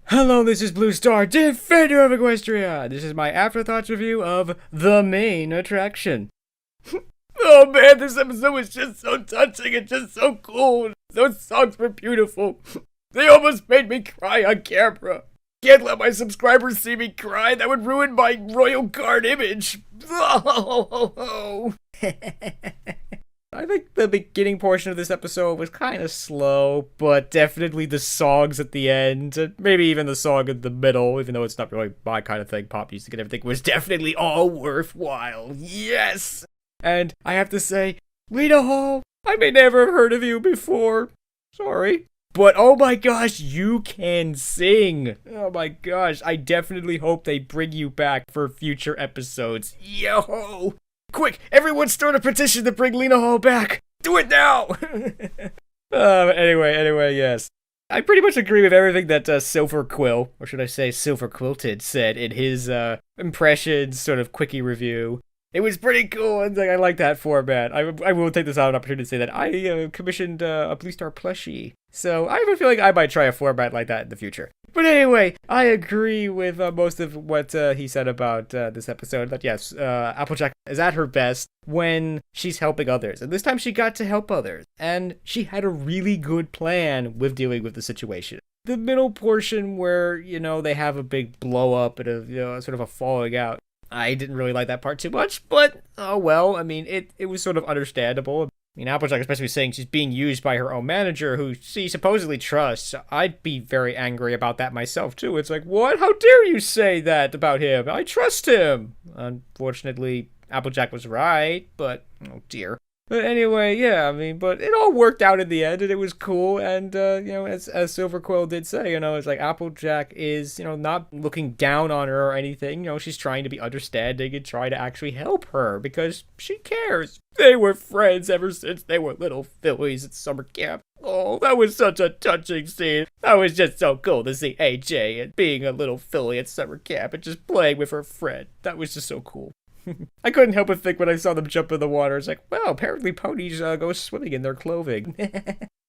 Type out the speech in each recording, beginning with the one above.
Hello, this is Blue Star, Defender of Equestria. This is my afterthoughts review of The Mane Attraction. Oh man, this episode was just so touching and just so cool. Those songs were beautiful. They almost made me cry on camera. Can't let my subscribers see me cry. That would ruin my royal guard image. Oh. I think the beginning portion of this episode was kind of slow, but definitely the songs at the end, maybe even the song in the middle, even though it's not really my kind of thing, pop music and everything, was definitely all worthwhile. Yes! And I have to say, Lena Hall, I may never have heard of you before. Sorry. But oh my gosh, you can sing. Oh my gosh, I definitely hope they bring you back for future episodes. Yo! Quick, everyone start a petition to bring Lena Hall back! Do it now! Anyway, yes. I pretty much agree with everything that Silver Quill, or should I say Silver Quilted, said in his impressions sort of quickie review. It was pretty cool, and I like that format. I will take this opportunity to say that I commissioned a Blue Star plushie, so I have a feeling I might try a format like that in the future. But anyway, I agree with most of what he said about this episode, that yes, Applejack is at her best when she's helping others, and this time she got to help others, and she had a really good plan with dealing with the situation. The middle portion where, they have a big blow up and a sort of a falling out, I didn't really like that part too much, but oh well, I mean, it was sort of understandable. I mean, Applejack especially saying she's being used by her own manager, who she supposedly trusts. I'd be very angry about that myself, too. It's like, what? How dare you say that about him? I trust him! Unfortunately, Applejack was right, but, oh dear. But anyway, yeah, I mean, but it all worked out in the end, and it was cool, and, as Silver Quill did say, it's like Applejack is, not looking down on her or anything, she's trying to be understanding and try to actually help her, because she cares. They were friends ever since they were little fillies at summer camp. Oh, that was such a touching scene. That was just so cool to see AJ and being a little filly at summer camp and just playing with her friend. That was just so cool. I couldn't help but think when I saw them jump in the water, it's like, well, apparently ponies go swimming in their clothing.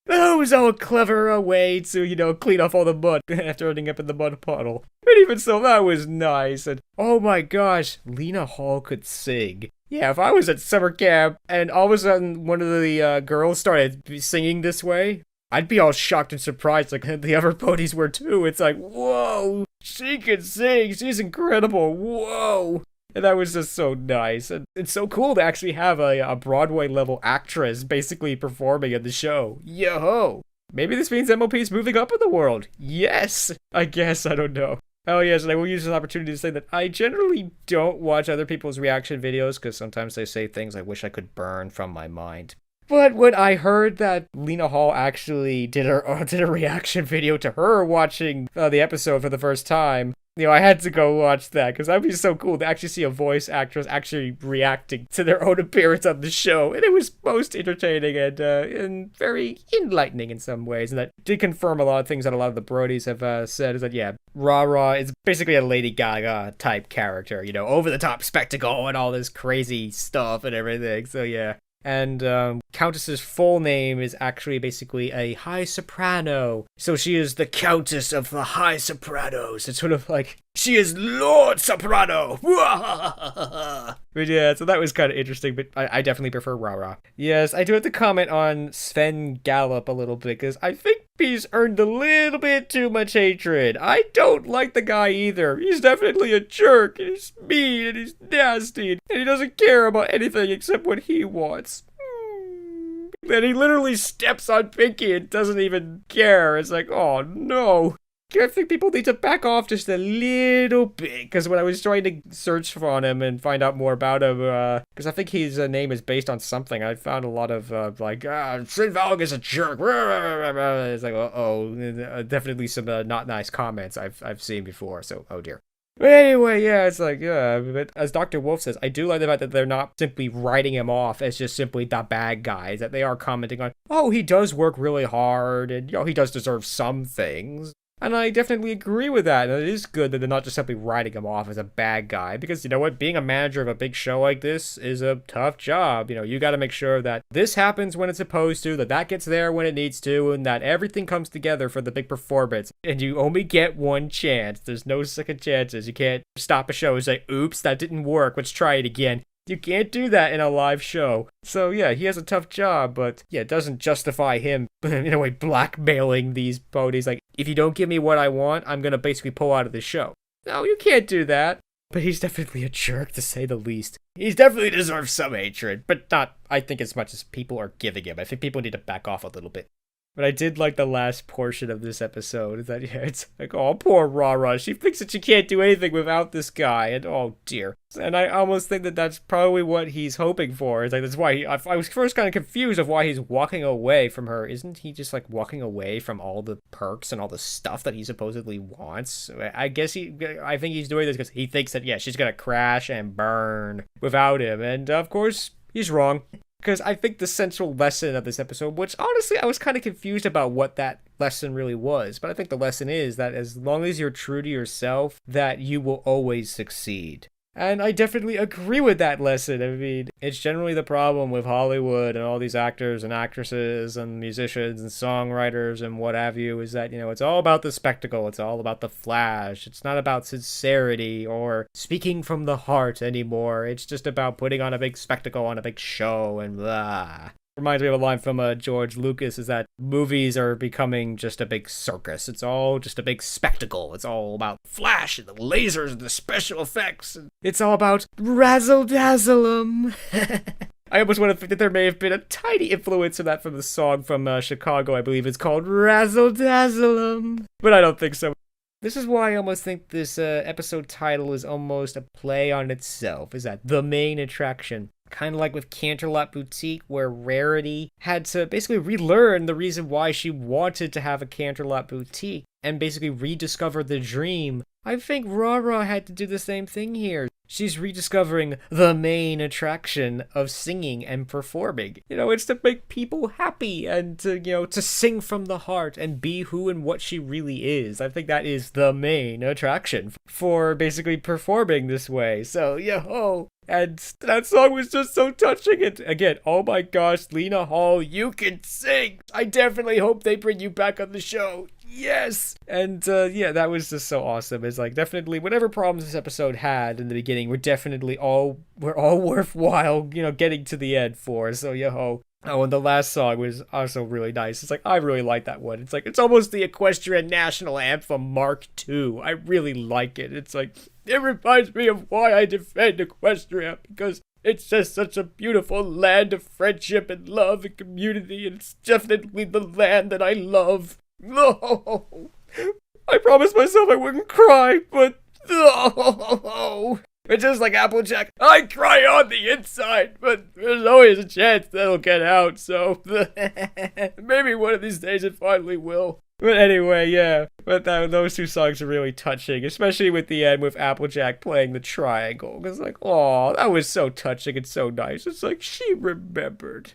That was all a clever way to, clean off all the mud after ending up in the mud puddle. But even so, that was nice. And oh my gosh, Lena Hall could sing. Yeah, if I was at summer camp and all of a sudden one of the girls started singing this way, I'd be all shocked and surprised like the other ponies were too. It's like, whoa, she can sing. She's incredible. Whoa. And that was just so nice. And it's so cool to actually have a Broadway-level actress basically performing in the show. Yo-ho! Maybe this means MLP's moving up in the world. Yes! I guess, I don't know. Oh yes, and I will use this opportunity to say that I generally don't watch other people's reaction videos because sometimes they say things I wish I could burn from my mind. But when I heard that Lena Hall actually did a reaction video to her watching the episode for the first time, I had to go watch that, because that would be so cool to actually see a voice actress actually reacting to their own appearance on the show. And it was most entertaining and very enlightening in some ways. And that did confirm a lot of things that a lot of the Brodies have said, is that, yeah, Rah-Rah is basically a Lady Gaga type character, over-the-top spectacle and all this crazy stuff and everything. So, yeah. And Countess's full name is actually basically a high soprano. So she is the Countess of the High Sopranos. It's sort of like, she is Lord Soprano! But yeah, so that was kind of interesting, but I definitely prefer Rah-Rah. Yes, I do have to comment on Sven Gallop a little bit, because I think he's earned a little bit too much hatred. I don't like the guy either. He's definitely a jerk, and he's mean, and he's nasty, and he doesn't care about anything except what he wants. And he literally steps on Pinky and doesn't even care. It's like, oh no. I think people need to back off just a little bit, because when I was trying to search on him and find out more about him, because I think his name is based on something, I found a lot of, Sid Valg is a jerk. It's like, definitely some not nice comments I've seen before, so, oh dear. But anyway, yeah, it's like, yeah, but as Dr. Wolf says, I do like the fact that they're not simply writing him off as just simply the bad guy, that they are commenting on, oh, he does work really hard, and, he does deserve some things. And I definitely agree with that. And it is good that they're not just simply writing him off as a bad guy, because you know what? Being a manager of a big show like this is a tough job. You know, you got to make sure that this happens when it's supposed to, that gets there when it needs to, and that everything comes together for the big performance. And you only get one chance. There's no second chances. You can't stop a show and say, oops, that didn't work. Let's try it again. You can't do that in a live show. So yeah, he has a tough job, but yeah, it doesn't justify him, in a way, blackmailing these ponies. Like, if you don't give me what I want, I'm gonna basically pull out of the show. No, you can't do that. But he's definitely a jerk, to say the least. He definitely deserves some hatred, but not, I think, as much as people are giving him. I think people need to back off a little bit. But I did like the last portion of this episode. That, yeah, it's like, oh, poor Rara. She thinks that she can't do anything without this guy. And oh, dear. And I almost think that that's probably what he's hoping for. It's like, that's why I was first kind of confused of why he's walking away from her. Isn't he just like walking away from all the perks and all the stuff that he supposedly wants? I think he's doing this because he thinks that, yeah, she's going to crash and burn without him. And of course, he's wrong. Because I think the central lesson of this episode, which honestly I was kind of confused about what that lesson really was, but I think the lesson is that as long as you're true to yourself, that you will always succeed. And I definitely agree with that lesson. I mean, it's generally the problem with Hollywood and all these actors and actresses and musicians and songwriters and what have you, is that, you know, it's all about the spectacle. It's all about the flash. It's not about sincerity or speaking from the heart anymore. It's just about putting on a big spectacle on a big show and blah. Reminds me of a line from George Lucas, is that movies are becoming just a big circus. It's all just a big spectacle. It's all about flash and the lasers and the special effects. And it's all about razzle-dazzle-em. I almost want to think that there may have been a tiny influence of that from the song from Chicago. I believe it's called Razzle-Dazzle-em. But I don't think so. This is why I almost think this episode title is almost a play on itself, is that the main attraction. Kind of like with Canterlot Boutique, where Rarity had to basically relearn the reason why she wanted to have a Canterlot Boutique and basically rediscover the dream. I think Rara had to do the same thing here. She's rediscovering the main attraction of singing and performing. You know, it's to make people happy and to, you know, to sing from the heart and be who and what she really is. I think that is the main attraction for basically performing this way. So, yo. And that song was just so touching. And again, oh my gosh, Lena Hall, you can sing. I definitely hope they bring you back on the show. Yes. And yeah, that was just so awesome. It's like, definitely whatever problems this episode had in the beginning were definitely all worthwhile, you know, getting to the end for. So yo. Oh, and the last song was also really nice. It's like, I really like that one. It's like, it's almost the Equestrian National Anthem Mark II. I really like it. It's like, it reminds me of why I defend Equestria, because it's just such a beautiful land of friendship and love and community, and it's definitely the land that I love. No, I promised myself I wouldn't cry, but no. It's just like Applejack. I cry on the inside, but there's always a chance that'll get out, so maybe one of these days it finally will. But anyway, yeah, but those two songs are really touching, especially with the end with Applejack playing the triangle. It's like, oh, that was so touching and so nice. It's like, she remembered.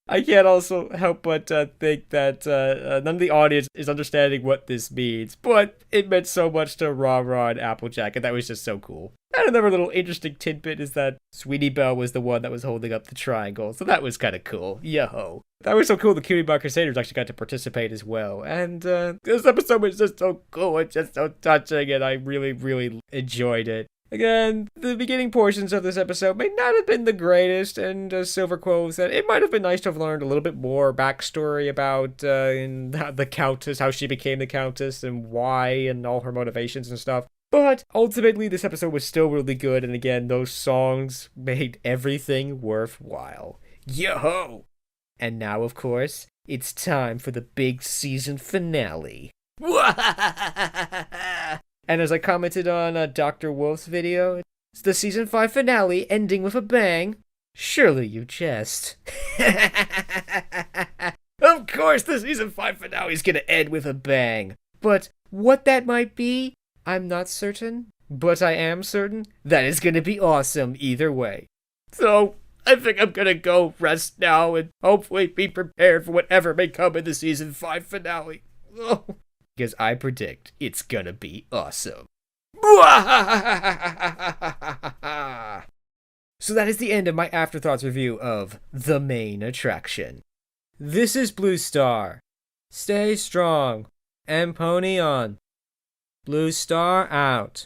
I can't also help but think that none of the audience is understanding what this means, but it meant so much to Rara and Applejack, and that was just so cool. And another little interesting tidbit is that Sweetie Belle was the one that was holding up the triangle, so that was kind of cool. Yo. That was so cool, the Cutie Bar Crusaders actually got to participate as well. And this episode was just so cool and just so touching, and I really, really enjoyed it. Again, the beginning portions of this episode may not have been the greatest, and Silver Quill said it might have been nice to have learned a little bit more backstory about the Countess, how she became the Countess, and why, and all her motivations and stuff. But ultimately, this episode was still really good, and again, those songs made everything worthwhile. Yo-ho! And now, of course, it's time for the big season finale. And as I commented on Dr. Wolf's video, it's the season 5 finale ending with a bang. Surely you jest. Of course the season 5 finale is gonna end with a bang. But what that might be, I'm not certain. But I am certain that it's gonna be awesome either way. So, I think I'm gonna go rest now and hopefully be prepared for whatever may come in the season 5 finale. Oh. because I predict it's gonna be awesome. So that is the end of my Afterthoughts review of the Mane Attraction. This is Blue Star. Stay strong and pony on. Blue Star out.